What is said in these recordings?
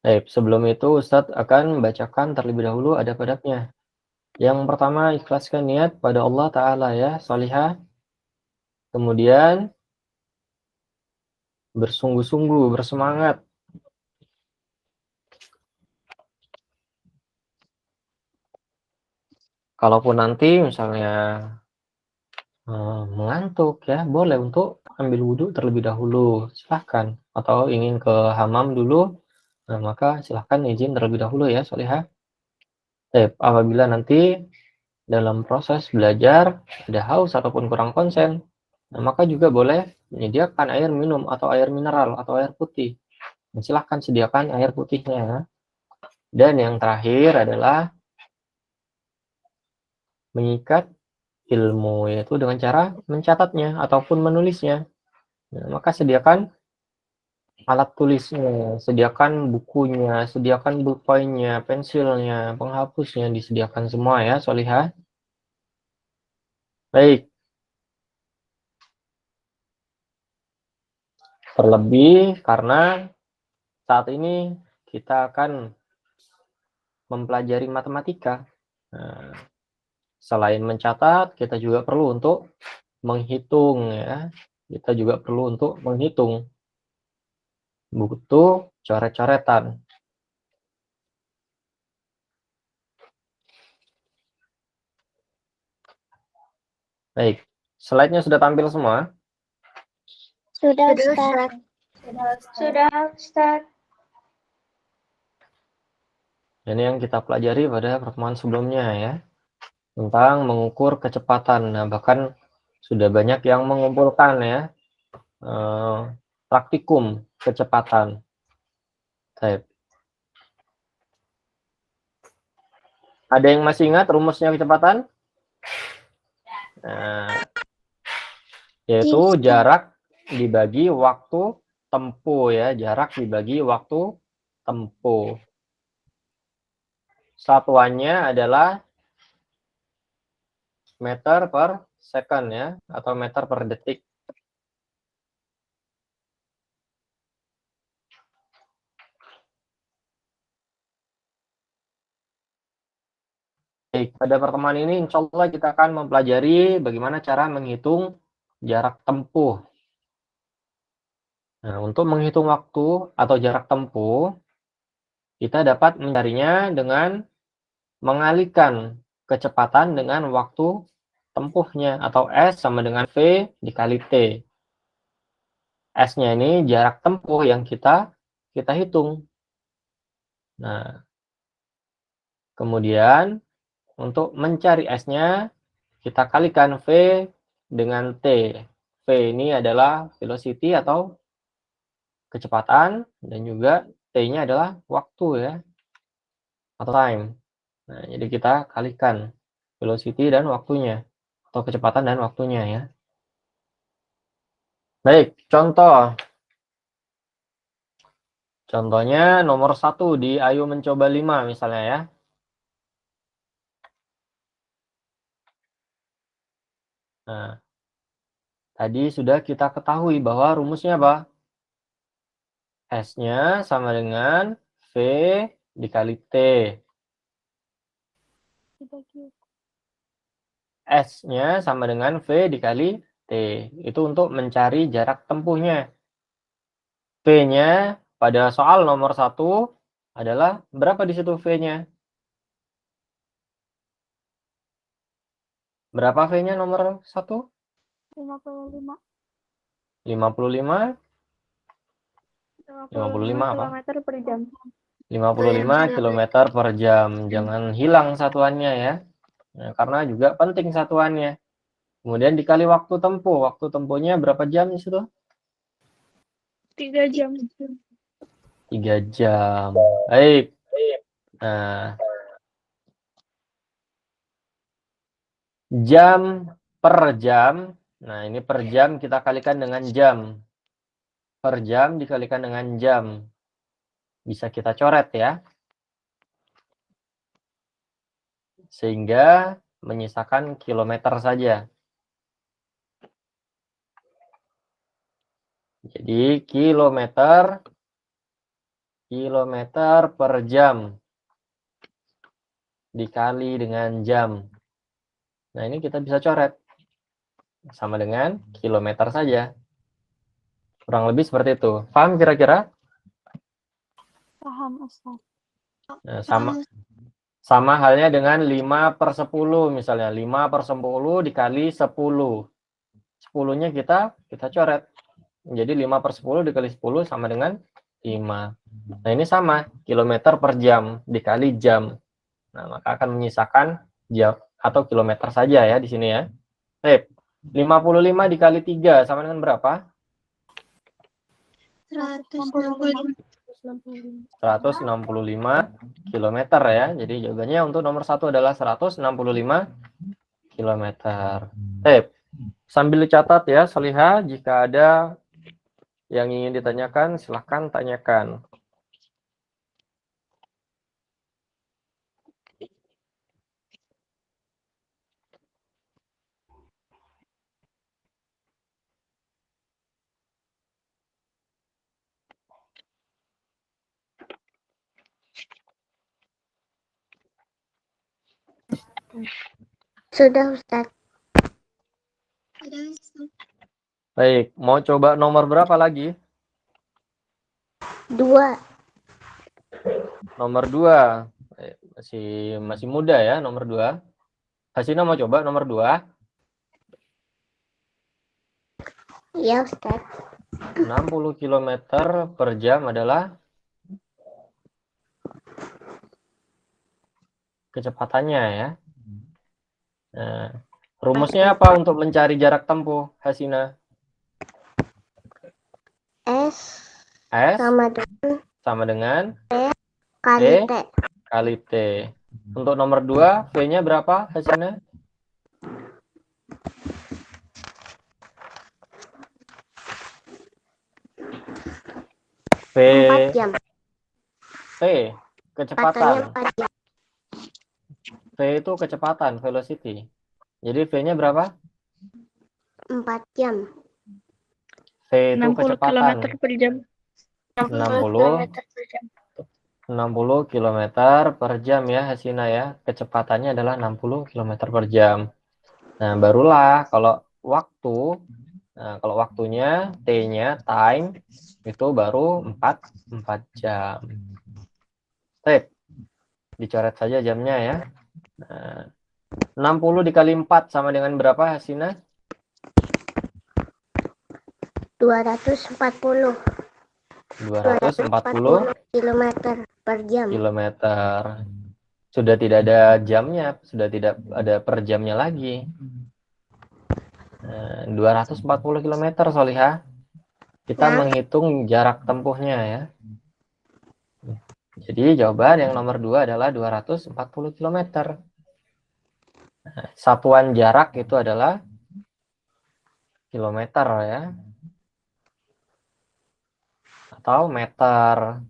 Baik, sebelum itu Ustadz akan membacakan terlebih dahulu adab-adabnya. Yang pertama, ikhlaskan niat pada Allah Ta'ala ya, salihah. Kemudian, bersungguh-sungguh, bersemangat. Kalaupun nanti misalnya mengantuk ya, boleh untuk ambil wudhu terlebih dahulu, silahkan. Atau ingin ke hamam dulu, nah maka silahkan izin terlebih dahulu ya, salihah. Apabila nanti dalam proses belajar ada haus ataupun kurang konsen, nah maka juga boleh menyediakan air minum atau air mineral atau air putih. Silahkan sediakan air putihnya. Dan yang terakhir adalah mengikat ilmu, yaitu dengan cara mencatatnya ataupun menulisnya. Nah, maka sediakan alat tulisnya, sediakan bukunya, sediakan pulpennya, pensilnya, penghapusnya, disediakan semua ya, Solihah. Baik, terlebih karena saat ini kita akan mempelajari matematika. Nah, selain mencatat, kita juga perlu untuk menghitung ya. Kita juga perlu untuk menghitung. Butuh coret-coretan. Baik, slide-nya sudah tampil semua? Sudah, Ustaz. Sudah, Ustaz. Ini yang kita pelajari pada pertemuan sebelumnya ya, tentang mengukur kecepatan. Nah, bahkan sudah banyak yang mengumpulkan ya, praktikum kecepatan. Baik. Ada yang masih ingat rumusnya kecepatan? Nah, yaitu jarak dibagi waktu tempuh ya, jarak dibagi waktu tempuh. Satuannya adalah meter per second ya, atau meter per detik. Baik, pada pertemuan ini insya Allah kita akan mempelajari bagaimana cara menghitung jarak tempuh. Nah, untuk menghitung waktu atau jarak tempuh, kita dapat mencarinya dengan mengalihkan kecepatan dengan waktu tempuhnya, atau S sama dengan V dikali T. S-nya ini jarak tempuh yang kita hitung. Nah, kemudian untuk mencari S-nya, kita kalikan V dengan T. V ini adalah velocity atau kecepatan, dan juga T-nya adalah waktu ya, atau time. Nah, jadi kita kalikan velocity dan waktunya, atau kecepatan dan waktunya ya. Baik, contoh. Contohnya nomor 1 di Ayo Mencoba 5 misalnya ya. Nah, tadi sudah kita ketahui bahwa rumusnya apa? S-nya sama dengan V dikali T. S-nya sama dengan V dikali T. Itu untuk mencari jarak tempuhnya. V-nya pada soal nomor 1 adalah berapa di situ V-nya? Berapa V-nya nomor 1? 55. 55? 55 apa? km per jam. 55 km per jam. Jangan hilang satuannya ya. Nah, karena juga penting satuannya. Kemudian dikali waktu tempuh. Waktu tempuhnya berapa jam di situ? 3 jam. 3 jam. Baik. Nah, jam per jam. Nah, ini per jam kita kalikan dengan jam. Per jam dikalikan dengan jam. Bisa kita coret ya. Sehingga menyisakan kilometer saja. Jadi kilometer kilometer per jam dikali dengan jam. Nah, ini kita bisa coret. Sama dengan kilometer saja. Kurang lebih seperti itu. Paham kira-kira? Paham, Ustaz. Nah, sama halnya dengan 5/10 misalnya. 5/10 dikali 10. 10-nya kita coret. Jadi 5/10 dikali 10 sama dengan 5. Nah, ini sama. Kilometer per jam dikali jam. Nah, maka akan menyisakan jam atau kilometer saja ya di sini ya. 55 dikali 3 sama dengan berapa? 165 kilometer ya. Jadi jawabannya untuk nomor 1 adalah 165 kilometer. Sambil dicatat ya, Solihah, jika ada yang ingin ditanyakan, silahkan tanyakan. Sudah, Ustaz. Baik, mau coba nomor berapa lagi? 2. Nomor 2. Masih muda ya, nomor 2. Hasina mau coba nomor 2. Iya, Ustaz. 60 km per jam adalah kecepatannya ya. Nah, rumusnya apa untuk mencari jarak tempuh, Hasina? S S sama dengan E kali T. kali T. Untuk nomor 2, V-nya berapa, Hasina? V 4 jam. T, kecepatan. 4 jam. V itu kecepatan, velocity. Jadi V-nya berapa? 4 jam. V itu kecepatan. 60 km per jam. 60 km per jam ya, Hasina ya. Kecepatannya adalah 60 km per jam. Nah, barulah kalau waktu, kalau waktunya, T-nya, time, itu baru 4 jam. Dicoret saja jamnya ya. Nah, 60 dikali 4 sama dengan berapa, Hasina? 240 kilometer per jam. Sudah tidak ada jamnya, sudah tidak ada per jamnya lagi. 240 km, Solihah. Kita menghitung jarak tempuhnya ya. Jadi jawaban yang nomor 2 adalah 240 km. Satuan jarak itu adalah kilometer ya. Atau meter.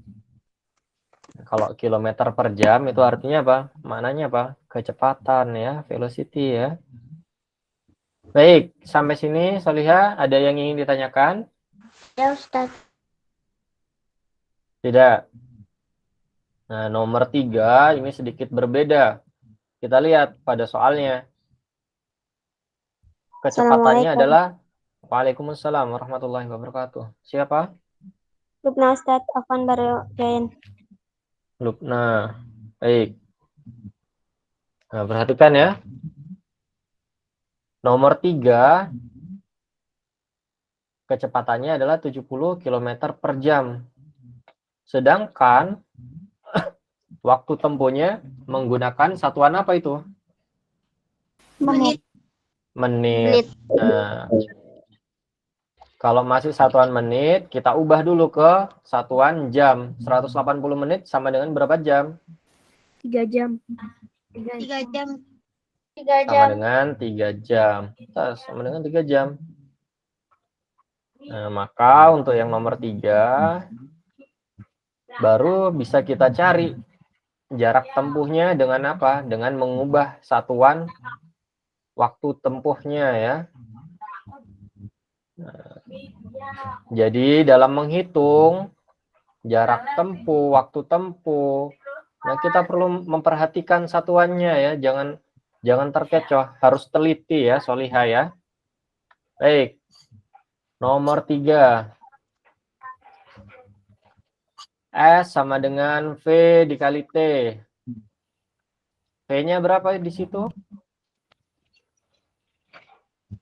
Kalau kilometer per jam itu artinya apa? Maknanya apa? Kecepatan ya, velocity ya. Baik, sampai sini Solihah, ada yang ingin ditanyakan? Ya, Ustaz. Tidak. Nah, nomor 3 ini sedikit berbeda. Kita lihat pada soalnya. Kecepatannya adalah Waalaikumsalam warahmatullahi wabarakatuh. Siapa? Lubna, Ustaz. Afan baru join. Lubna. Baik. Nah, perhatikan ya. Nomor 3 kecepatannya adalah 70 km per jam. Sedangkan waktu tempuhnya menggunakan satuan apa itu? Menit. Nah, kalau masih satuan menit, kita ubah dulu ke satuan jam. 180 menit sama dengan berapa jam? 3 jam. 3 jam. Sama dengan 3 jam. Sama dengan 3 jam. Nah, maka untuk yang nomor 3 baru bisa kita cari jarak tempuhnya dengan apa? Dengan mengubah satuan waktu tempuhnya ya. Nah, jadi dalam menghitung jarak tempuh, waktu tempuh. Nah, kita perlu memperhatikan satuannya ya, jangan terkecoh, harus teliti ya, Solihah ya. Baik, nomor 3. S sama dengan V dikali T. V-nya berapa di situ?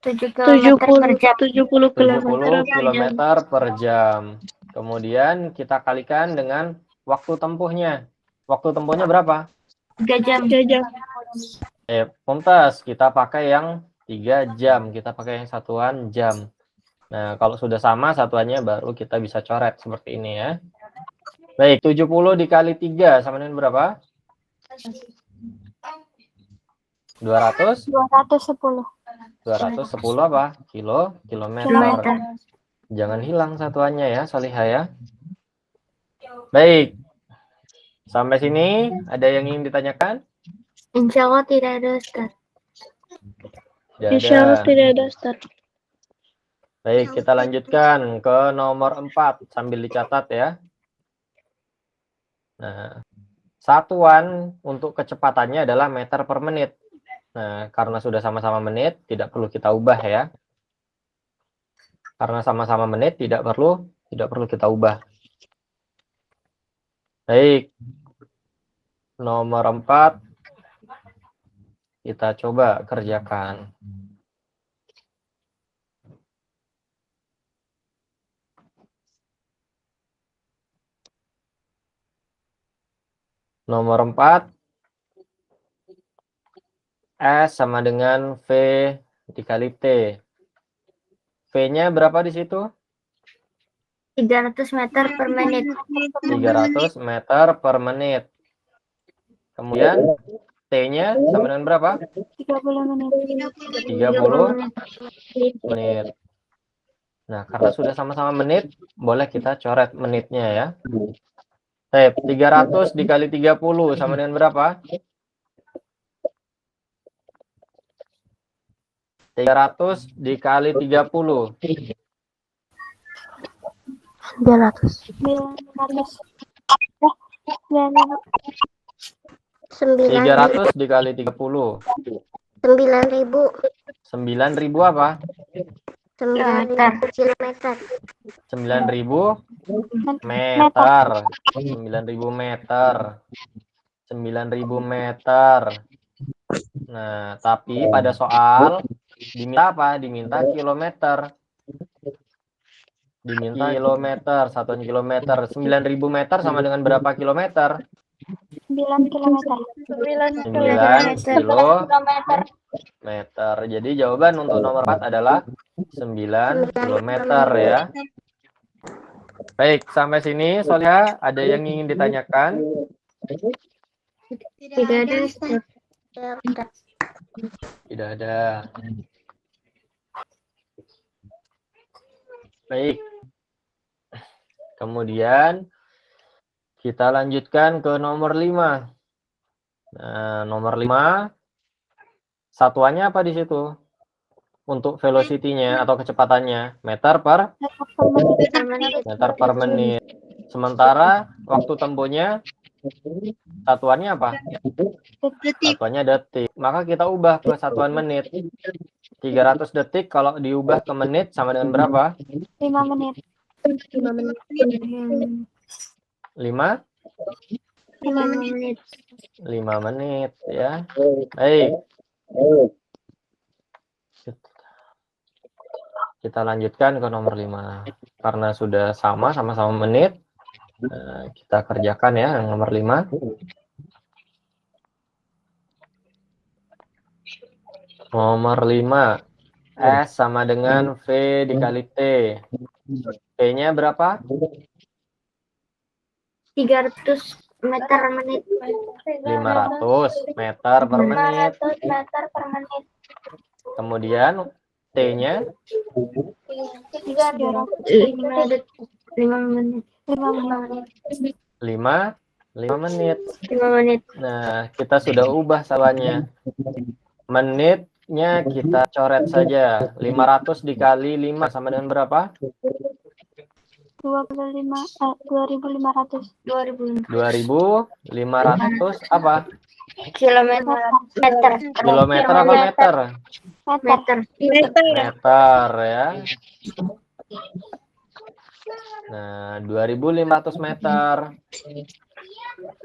7 km per jam. 70 70 km km per jam. Kemudian kita kalikan dengan waktu tempuhnya. Waktu tempuhnya berapa? 3 jam. 3 jam. Mumtaz, kita pakai yang 3 jam. Kita pakai yang satuan jam. Nah, kalau sudah sama satuannya baru kita bisa coret seperti ini ya. Baik, 70 dikali 3 sama dengan berapa? 200? 210. 210 apa? Kilometer. Jangan hilang satuannya ya, Solihah ya. Baik. Sampai sini ada yang ingin ditanyakan? Insya Allah tidak ada, Ustaz. Tidak Insya Allah ada. tidak ada, Ustaz. Baik, kita lanjutkan ke nomor 4 sambil dicatat ya. Nah, satuan untuk kecepatannya adalah meter per menit. Nah, karena sudah sama-sama menit, tidak perlu kita ubah ya. Karena sama-sama menit, tidak perlu kita ubah. Baik. Nomor 4 kita coba kerjakan. Nomor 4, S sama dengan V dikali T. V-nya berapa di situ? 300 meter per menit. 300 meter per menit. Kemudian T-nya sama dengan berapa? 30 menit. 30 menit. Nah, karena sudah sama-sama menit, boleh kita coret menitnya ya. 300 dikali 30 sama dengan berapa? 300 dikali 30. 300 dikali 30. 9.000. 9.000 apa? 9.000 kilometer. 9.000 meter. 9.000 meter. 9.000 meter. Nah, tapi pada soal diminta apa? Diminta kilometer. Diminta kilometer, satuan kilometer. 9.000 meter sama dengan berapa kilometer? 9 kilometer. 9 kilometer. Jadi jawaban untuk nomor 4 adalah 9 kilometer ya. Baik, sampai sini Solihah ada yang ingin ditanyakan? Tidak ada, Ustaz. Tidak ada. Baik. Kemudian kita lanjutkan ke nomor 5. Nah, nomor 5 satuannya apa di situ? Untuk velocity-nya atau kecepatannya, meter per menit. Sementara waktu tempuhnya satuannya apa? Satuannya detik. Maka kita ubah ke satuan menit. 300 detik kalau diubah ke menit sama dengan berapa? 5 menit. 5 menit. 5 menit. 5 menit ya. Baik. Kita lanjutkan ke nomor 5. Karena sudah sama-sama menit, kita kerjakan ya yang nomor 5. Nomor 5. S sama dengan V dikali T. T-nya berapa? 300 meter menit. 500 meter per menit. 500 meter per menit. Kemudian T-nya 5 menit. 5 menit. 5 menit. Nah, kita sudah ubah salahnya. Menitnya kita coret saja. 500 dikali 5 sama dengan berapa? 2.500. 2.500 apa? Kilometer. Meter. Kilometer apa meter? Meter. Meter ya. Nah, 2.500 meter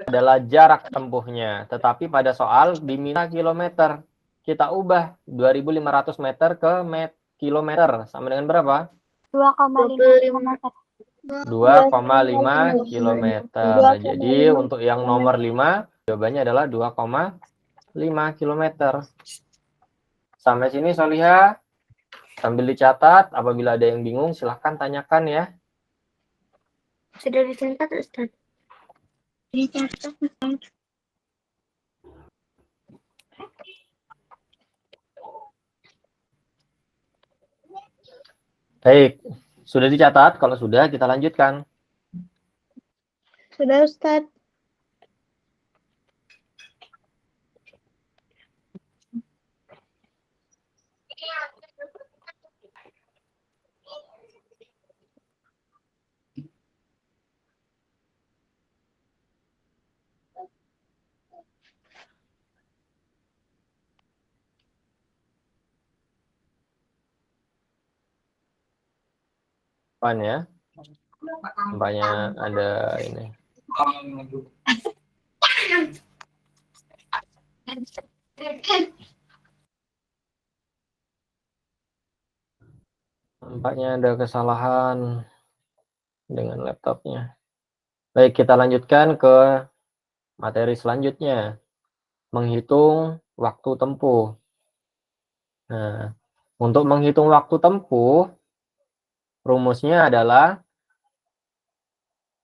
adalah jarak tempuhnya. Tetapi pada soal diminta kilometer. Kita ubah 2.500 meter ke kilometer. Sama dengan berapa? 2,5 meter. 2,5 kilometer. Jadi untuk yang nomor 5, jawabannya adalah 2,5 kilometer. Sampai sini Soliha. Sambil dicatat, apabila ada yang bingung silahkan tanyakan ya. Sudah dicatat, Ustaz. Dicatat. Baik, sudah dicatat? Kalau sudah, kita lanjutkan. Sudah, Ustaz. Pan ya. Tampaknya ada ini. Tampaknya ada kesalahan dengan laptopnya. Baik, kita lanjutkan ke materi selanjutnya. Menghitung waktu tempuh. Nah, untuk menghitung waktu tempuh, rumusnya adalah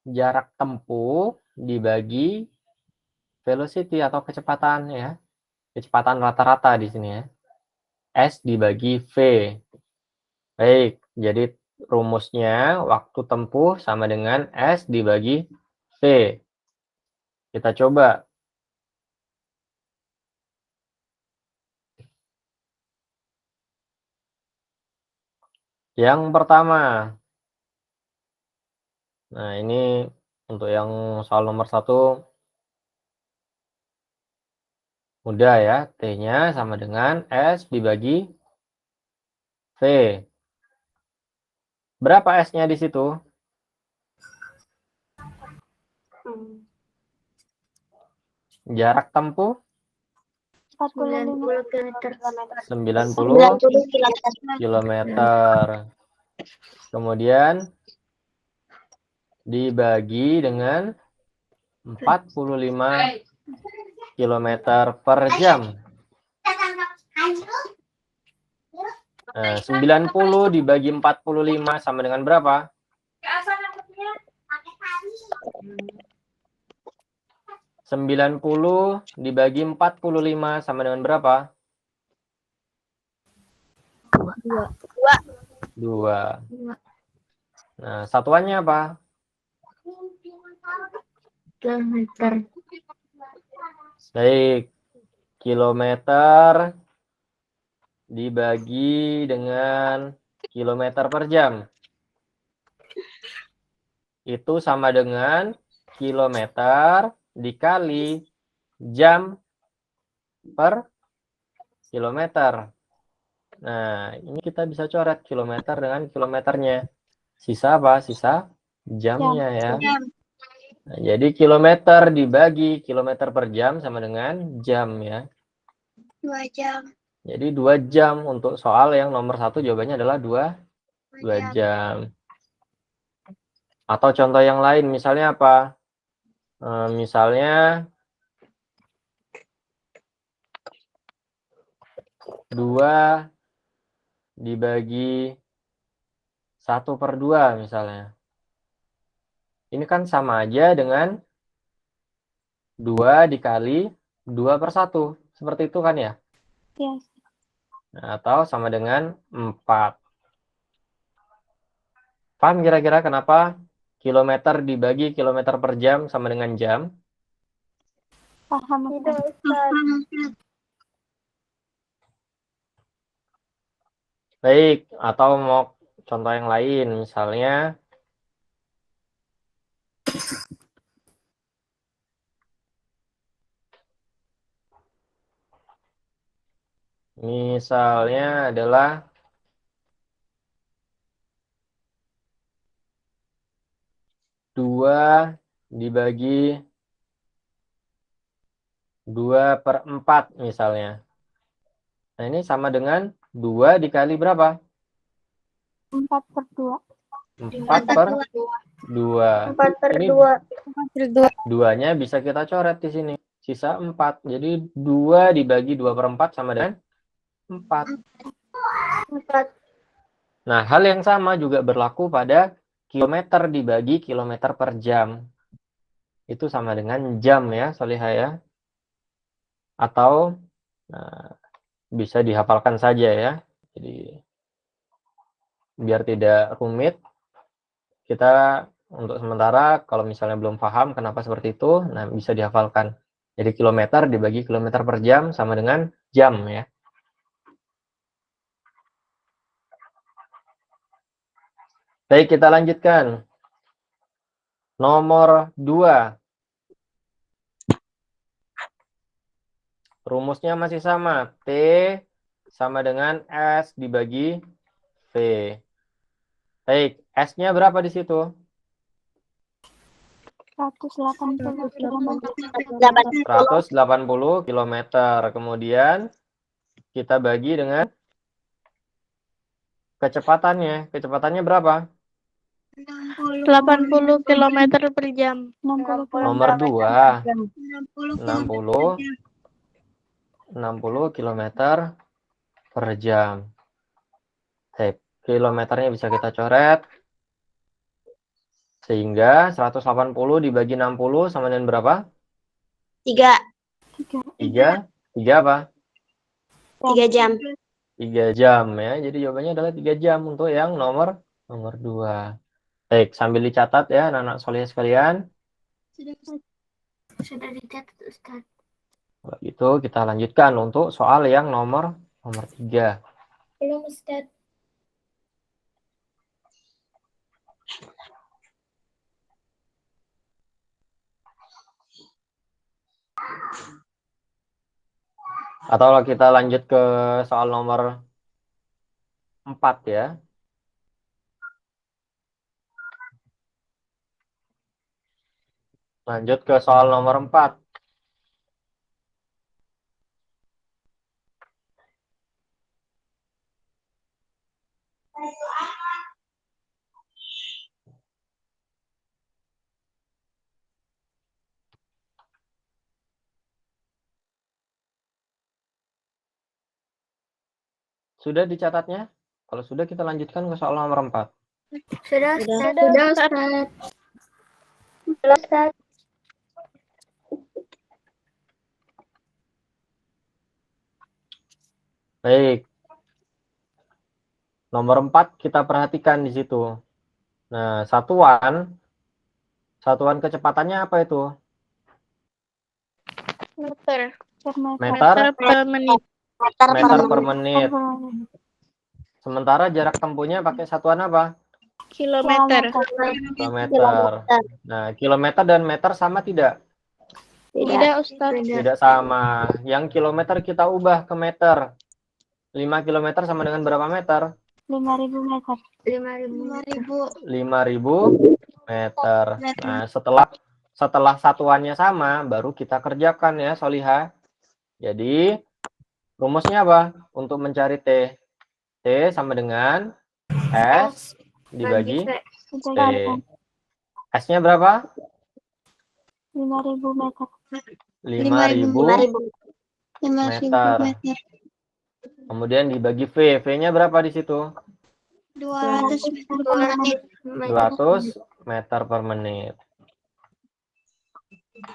jarak tempuh dibagi velocity atau kecepatan ya. Kecepatan rata-rata di sini ya. S dibagi V. Baik, jadi rumusnya waktu tempuh sama dengan S dibagi V. Kita coba. Yang pertama. Nah, ini untuk yang soal nomor 1 mudah ya. T-nya sama dengan S dibagi V. Berapa S-nya di situ? Jarak tempuh 90 kilometer. 90 kilometer. Kemudian dibagi dengan 45 kilometer per jam. Nah, 90 dibagi 45 sama dengan berapa? 90 dibagi 45 sama dengan berapa? 2. Nah, satuannya apa? Kilometer. Baik, kilometer dibagi dengan kilometer per jam. Itu sama dengan kilometer dikali jam per kilometer. Nah, ini kita bisa coret kilometer dengan kilometernya. Sisa apa? Sisa jamnya ya. Nah, jadi kilometer dibagi kilometer per jam sama dengan jam ya. 2 jam. Jadi 2 jam untuk soal yang nomor 1 jawabannya adalah 2 jam. Atau contoh yang lain misalnya apa? Misalnya 2 dibagi 1/2 misalnya. Ini kan sama aja dengan 2 dikali 2/1. Seperti itu kan ya? Yes. Nah, atau sama dengan 4. Paham kira-kira kenapa kilometer dibagi kilometer per jam sama dengan jam? Paham. Baik, atau mau contoh yang lain, misalnya Misalnya adalah 2 dibagi 2/4 misalnya. Nah, ini sama dengan 2 dikali berapa? 4/2. 4/2. 4/2. 2-nya bisa kita coret di sini. Sisa 4. Jadi 2 dibagi 2/4 sama dengan 4. 4. Nah, hal yang sama juga berlaku pada kilometer dibagi kilometer per jam. Itu sama dengan jam ya, Solihah ya. Atau bisa dihafalkan saja ya. Jadi biar tidak rumit, kita untuk sementara kalau misalnya belum paham kenapa seperti itu, nah bisa dihafalkan. Jadi kilometer dibagi kilometer per jam sama dengan jam ya. Baik, kita lanjutkan. Nomor 2. Rumusnya masih sama. T sama dengan S dibagi V. Baik, S-nya berapa di situ? 180 km. 180 km. Kemudian kita bagi dengan kecepatannya. Kecepatannya berapa? 80 km per jam. 60 Nomor 2. 60 km per jam. Baik, kilometernya bisa kita coret. Sehingga 180 dibagi 60 sama dengan berapa? 3. 3 apa? 3 jam. 3 jam ya. Jadi jawabannya adalah 3 jam untuk yang nomor 2. Baik, sambil dicatat ya anak-anak soleh sekalian. Sudah dicatat, Ustaz. Kalau gitu kita lanjutkan untuk soal yang nomor 3. Belum, Ustaz. Atau kita lanjut ke soal nomor 4 ya. Lanjut ke soal nomor 4. Sudah dicatatnya? Kalau sudah kita lanjutkan ke soal nomor 4. Sudah, Ustaz. Sudah, Ustaz. Sudah, Ustaz. Baik. Nomor 4 kita perhatikan di situ. Nah, satuan kecepatannya apa itu? Meter. Meter Per menit. meter per menit. Sementara jarak tempuhnya pakai satuan apa? Kilometer. Kilometer. Nah, kilometer dan meter sama tidak? Tidak, Ustaz. Tidak sama. Yang kilometer kita ubah ke meter. 5 kilometer sama dengan berapa meter? 5.000 meter. 5.000. 5.000 meter. Nah, setelah satuannya sama, baru kita kerjakan ya, Solihah. Jadi, rumusnya apa? Untuk mencari T. T sama dengan S dibagi T. S-nya berapa? 5.000 meter. 5.000 meter. Kemudian dibagi V. V-nya berapa di situ? 200 meter per menit. 200 meter per menit.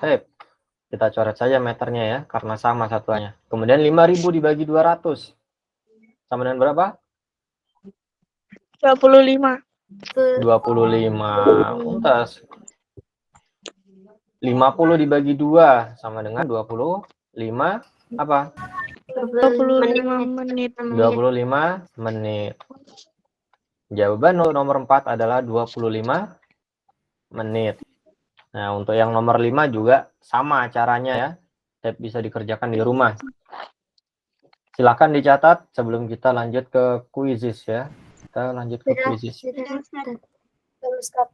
Sip. Kita coret saja meternya ya, karena sama satuannya. Kemudian 5.000 dibagi 200. Sama dengan berapa? 25. 25. Untas. 50 dibagi 2 sama dengan 25 apa? 25 menit. 25 menit. Jawaban nomor 4 adalah 25 menit. Nah, untuk yang nomor 5 juga sama caranya ya. Bisa dikerjakan di rumah. Silakan dicatat sebelum kita lanjut ke kuisis ya. Kita lanjut ke kuisis. Sudah, Ustaz.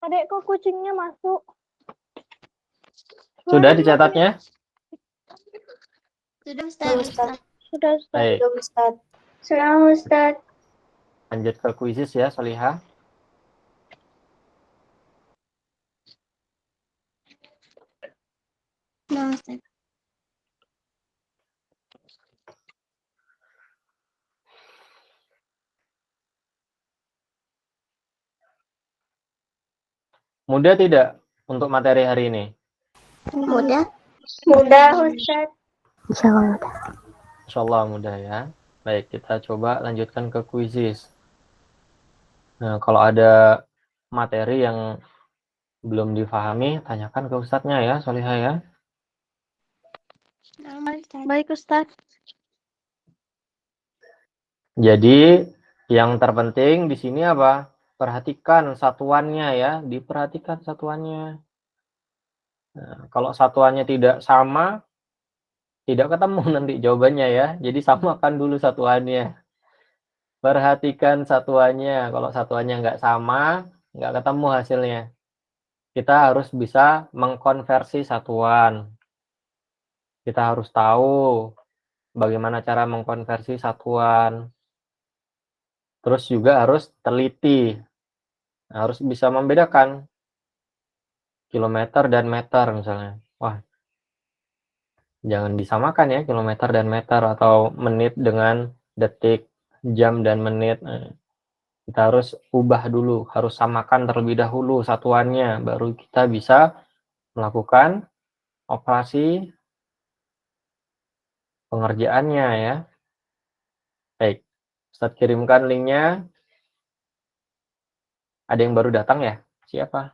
Adek, kok kucingnya masuk? Sudah dicatatnya? Sudah, Ustaz. Sudah, Ustaz. Baik, Sudah, Ustaz. lanjut ke kuisis ya, Solihah. Sudah, Ustaz. Mudah tidak untuk materi hari ini? Mudah, Ustaz. Insya Allah mudah ya. Baik, kita coba lanjutkan ke kuisis. Nah, kalau ada materi yang belum difahami, tanyakan ke Ustadznya ya, Solihah ya. Baik, Ustaz. Jadi, yang terpenting di sini apa? Perhatikan satuannya ya, diperhatikan satuannya. Nah, kalau satuannya tidak sama, tidak ketemu nanti jawabannya ya. Jadi samakan dulu satuannya. Perhatikan satuannya. Kalau satuannya nggak sama, nggak ketemu hasilnya. Kita harus bisa mengkonversi satuan. Kita harus tahu bagaimana cara mengkonversi satuan. Terus juga harus teliti. Harus bisa membedakan kilometer dan meter misalnya. Wah, jangan disamakan ya kilometer dan meter atau menit dengan detik, jam dan menit. Kita harus ubah dulu, harus samakan terlebih dahulu satuannya, baru kita bisa melakukan operasi pengerjaannya ya. Baik, Ustadz kirimkan linknya. Ada yang baru datang ya? Siapa?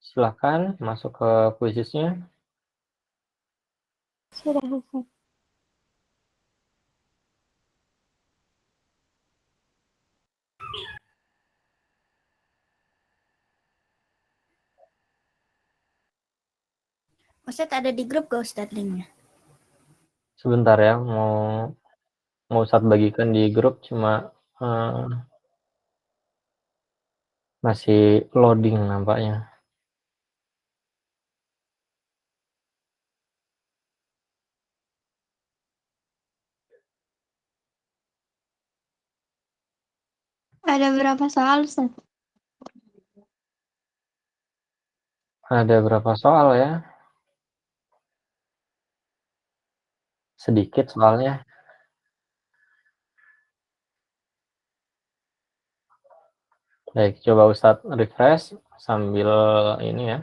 Silahkan masuk ke kuisisnya. Sudah, Ustaz. Ustaz ada di grup gak Ustaz linknya? Sebentar ya, mau Ustadz bagikan di grup, cuma masih loading nampaknya. Ada berapa soal, Ustaz? Ada berapa soal ya? Sedikit soalnya. Baik, coba Ustadz refresh sambil ini ya.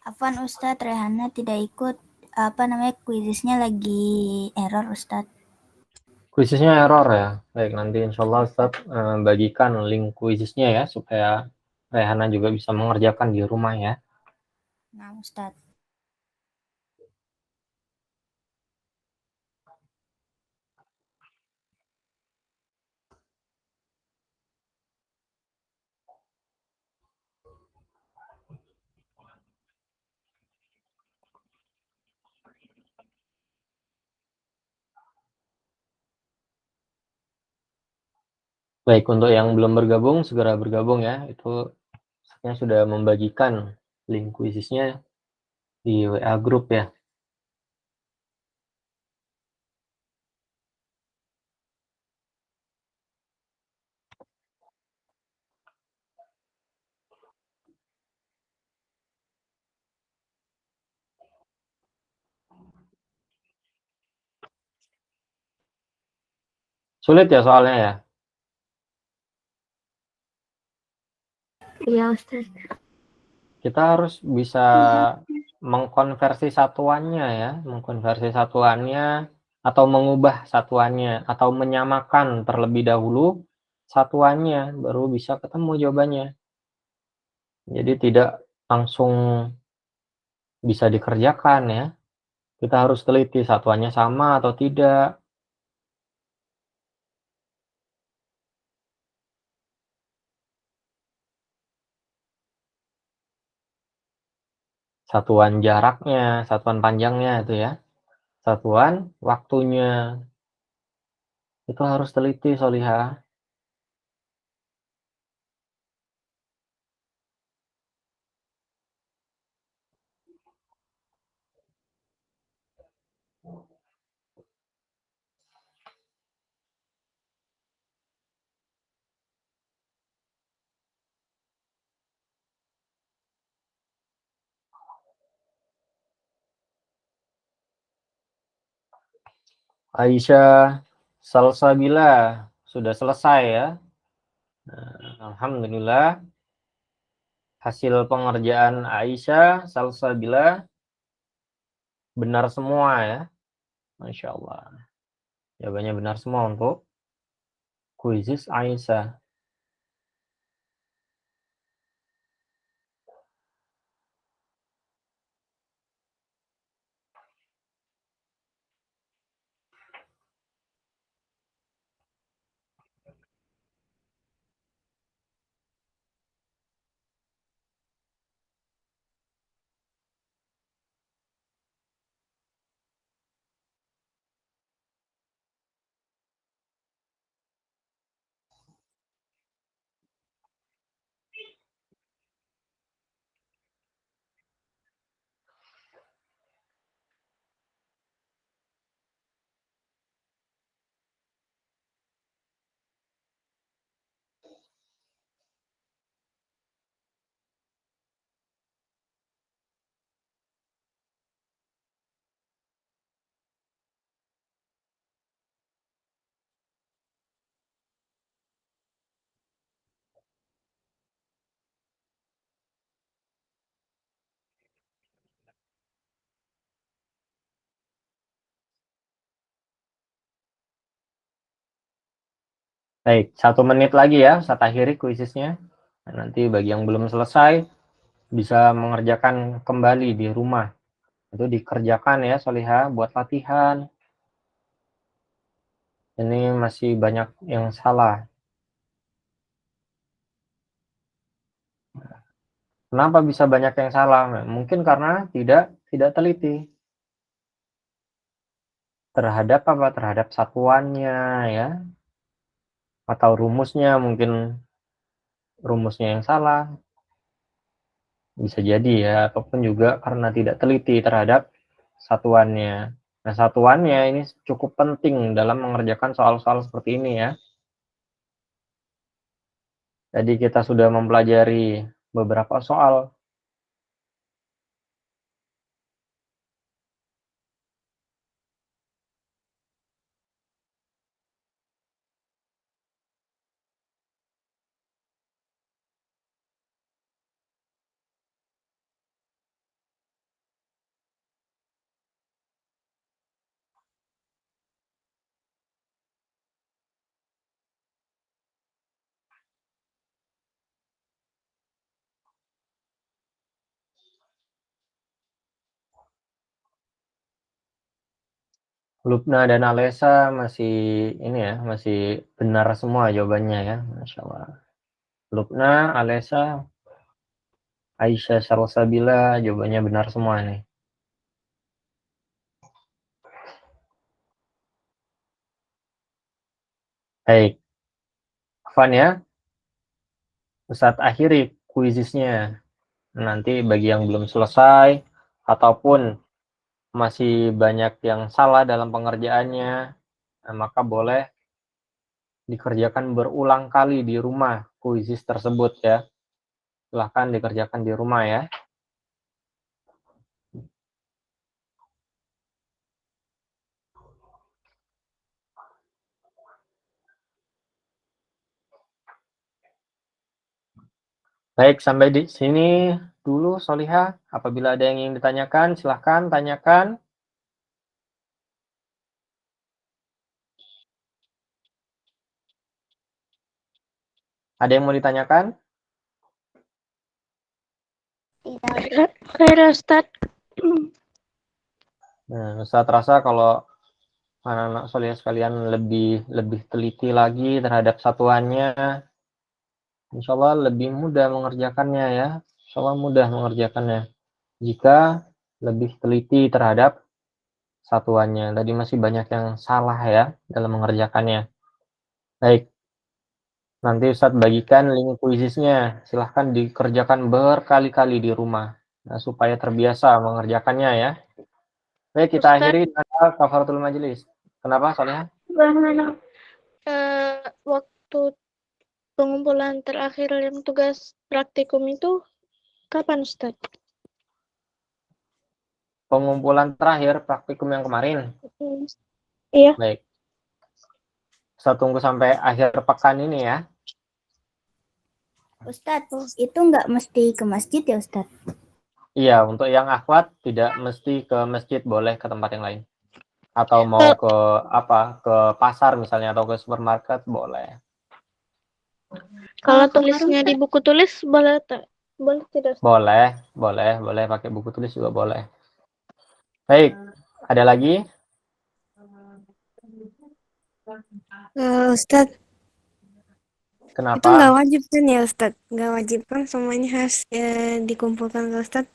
Afwan Ustadz, Rehana tidak ikut kuisisnya lagi error Ustadz. Kuisisnya error ya. Baik, nanti insya Allah Ustadz bagikan link kuisisnya ya supaya Rehana juga bisa mengerjakan di rumah ya. Nah Ustadz. Baik, untuk yang belum bergabung segera bergabung ya. Itu saya sudah membagikan link kuisisnya di WA grup ya. Sulit ya soalnya ya. Iya Ustaz. Kita harus bisa mengkonversi satuannya ya, mengkonversi satuannya atau mengubah satuannya atau menyamakan terlebih dahulu satuannya baru bisa ketemu jawabannya. Jadi tidak langsung bisa dikerjakan ya. Kita harus teliti satuannya sama atau tidak. Satuan jaraknya, satuan panjangnya itu ya. Satuan waktunya. Itu harus teliti Solihah. Aisyah Salsabila sudah selesai ya. Alhamdulillah hasil pengerjaan Aisyah Salsabila benar semua ya. Masya Allah. Jawabannya benar semua untuk kuisis Aisyah. Baik, 1 menit lagi ya, saya akhiri kuisisnya. Nanti bagi yang belum selesai bisa mengerjakan kembali di rumah. Itu dikerjakan ya Solihah buat latihan. Ini masih banyak yang salah. Kenapa bisa banyak yang salah? Mungkin karena tidak teliti terhadap apa? Terhadap satuannya ya, atau rumusnya mungkin rumusnya yang salah. Bisa jadi ya, ataupun juga karena tidak teliti terhadap satuannya. Nah, satuannya ini cukup penting dalam mengerjakan soal-soal seperti ini ya. Jadi kita sudah mempelajari beberapa soal. Lubna dan Alesa masih ini ya, masih benar semua jawabannya ya, Masya Allah. Lubna, Alesa, Aisyah, Salsabila, jawabannya benar semua nih. Baik, Afwan ya, Ustadz akhiri kuisisnya. Nanti bagi yang belum selesai ataupun masih banyak yang salah dalam pengerjaannya, maka boleh dikerjakan berulang kali di rumah kuisis tersebut ya. Silahkan dikerjakan di rumah ya. Baik, sampai di sini dulu Solihah. Apabila ada yang ingin ditanyakan, silahkan tanyakan. Ada yang mau ditanyakan? Khair Ustaz. Nah, Ustadz rasa kalau anak-anak Solihah sekalian lebih teliti lagi terhadap satuannya, insya Allah lebih mudah mengerjakannya ya. Insya Allah mudah mengerjakannya. Jika lebih teliti terhadap satuannya. Tadi masih banyak yang salah ya dalam mengerjakannya. Baik, nanti Ustadz bagikan link kuisisnya. Silahkan dikerjakan berkali-kali di rumah. Nah, supaya terbiasa mengerjakannya ya. Baik, kita Ustadz. akhiri dengan kafaratul majelis. Kenapa soalnya? Waktu pengumpulan terakhir yang tugas praktikum itu kapan Ustaz? Pengumpulan terakhir praktikum yang kemarin. Iya. Baik. Saya tunggu sampai akhir pekan ini ya. Ustadz, itu nggak mesti ke masjid ya Ustadz? Iya, untuk yang akhwat tidak mesti ke masjid, boleh ke tempat yang lain. Atau mau ke ke pasar misalnya atau ke supermarket boleh. Kalau tulisnya di buku tulis boleh boleh tidak? Boleh pakai buku tulis juga boleh. Baik, ada lagi? Ustadz, Kenapa? itu nggak wajib kan ya Ustadz? Nggak wajib kan semuanya harus dikumpulkan ke Ustadz?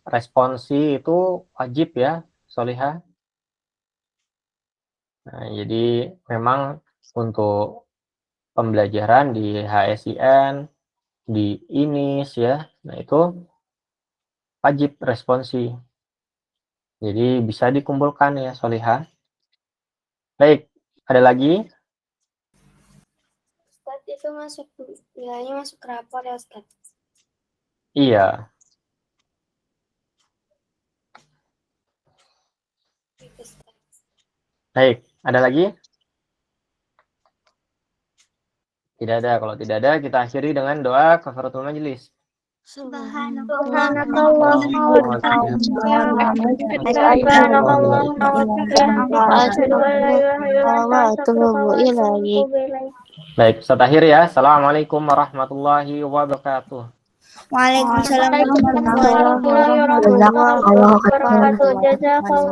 Responsi itu wajib ya, Solihah. Nah, jadi memang untuk pembelajaran di HSIN, di INIS ya, nah itu wajib responsi. Jadi bisa dikumpulkan ya, Solihah. Baik, ada lagi? Ustaz, itu nilainya masuk rapor ya Ustaz? Iya. Baik, ada lagi? Tidak ada. Kalau tidak ada, kita akhiri dengan doa kafaratul majelis. Baik, Ustaz akhir ya. Assalamualaikum warahmatullahi wabarakatuh. Waalaikumsalam warahmatullahi wabarakatuh.